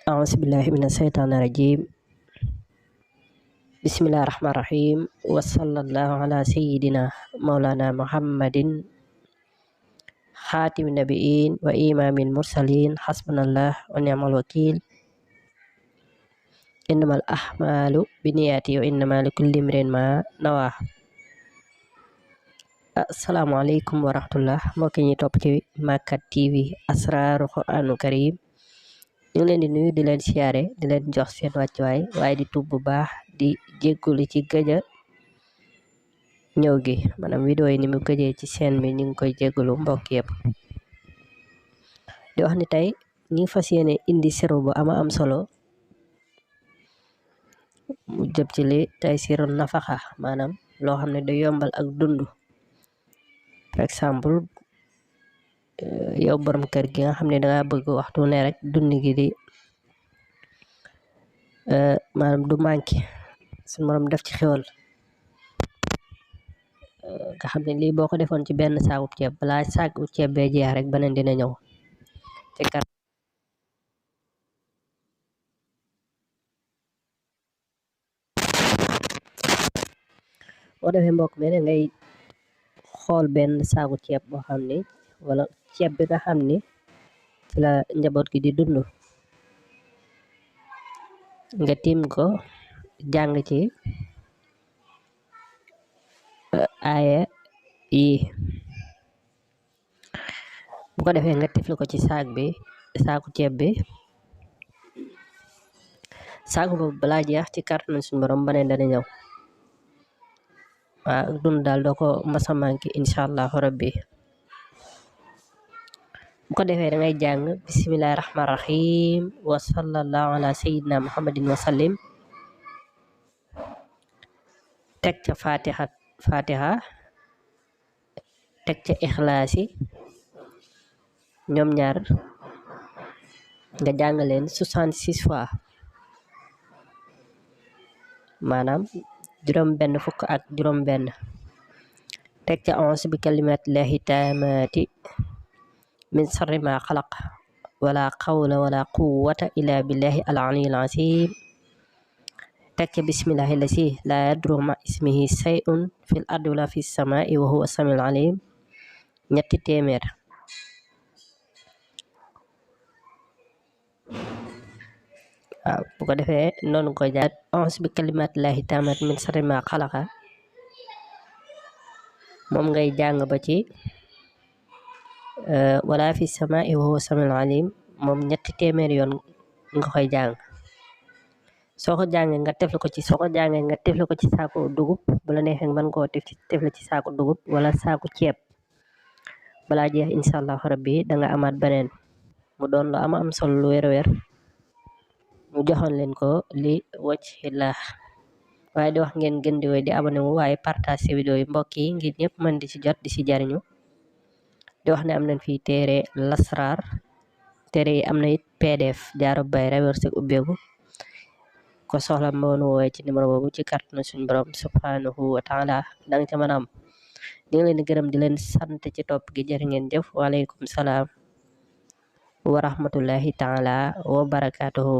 أعوذ بالله من الشيطان الرجيم بسم الله الرحمن الرحيم وصلى الله على سيدنا مولانا محمد خاتم النبيين وإمام المرسلين حسبنا الله ونعم الوكيل إنما الأعمال بالنيات وإنما لكل امرئ ما نوى. asalaamaaleykum wa rahmatullah mbokk ñi topp ci Makkat TV asraaru Qur'aanul Karim ñu ngi leen di nuyu di leen siyaare di leen jox seen wàccuwaay waaye di tub bu baax di jéggulu ci gëja ñëw gi maanaam vidéo yi ni mu gëjee ci chaîne bi ñu ngi koy jéggulu mbokk yëpp di wax ni tey ñi fas yéene indi siru bu ama am solo mu jëm ci li tey siru nafaxa maanaam loo xam ne day yombal ak dund. Par exemple yow borom kër gi nga xam ne danga bëgg waxtu ne rek dund gi di maanaam du manqué suñu borom def ci xewal nga xam ne lii boo ko defoon ci benn saaku ceeb balaa saaku ceeb bee jeex rek beneen dina ñëw ci kar boo defee mbokk mi ngay xool benn saaku ceeb boo xam ne wala ceeb bi nga xam ni ci la njaboot gi di dund nga tiim ko jàng ci aaya yi bu ko defee nga tifli ko ci saaku ceeb bi saaku boobu balaa jeex ci kàttanu suñu borom baneen dana ñëw waaw dund daal doo ko masa manki incha allahu rabbi bu ko defee da ngay jàng bismillahi rahmaani rahim wa sallallahu ala sayyidina muhammadin wa sallim teg ca fatiha teg ca ixlaasi ñoom ñaar nga jàng leen 66 fois maanaam juróom-benn fukk ak juróom-benn teg ca a'uuzu bi kalimatillahi taamati min sarri ma xalaq wala xawla wala quwwata illa billahi al aliyyil azim teg ca bismillahi lasi la yadurru ma ismihi shay'un fil ardi wala fis samaa'i wa huwa samiul alim ñetti téeméer waaw bu ko defee noonu ko jaar a'uuzu bi kalimatillahi taamati min sarri ma xalaqa moom ngay jàng ba ci wala fi samaa'i wa huwa samiul alim moom ñetti téeméer yoon nga koy jàng soo ko jàngee nga tefli ko ci saaku dugub bu la neexee mën koo tefli ci saaku dugub wala saaku ceeb balaa jeex incha allahu rabbi danga amaat beneen mu doon lu am solo lu wér a wér mu joxoon leen ko li wajhillah waaye di wax ngeen gën di wéy di abonné wu waaye partage vidéo yi mbokk yi ngir ñëpp mën di ci jot di ci jariñu di wax ne am nañ fii téere lasraar téere yi am na it pdf jaaro bay rewerse ubbeeku ko soxla mboonu woowe ci numéro boobu ci kàttanu suñu borom subhanahu wa taala danga ca mën a am ñu ngi leen di gërëm di leen sant ci topp gi jërë ngeen jëf waaleykum salaam wa rahmatullahi taala wa barakatuhu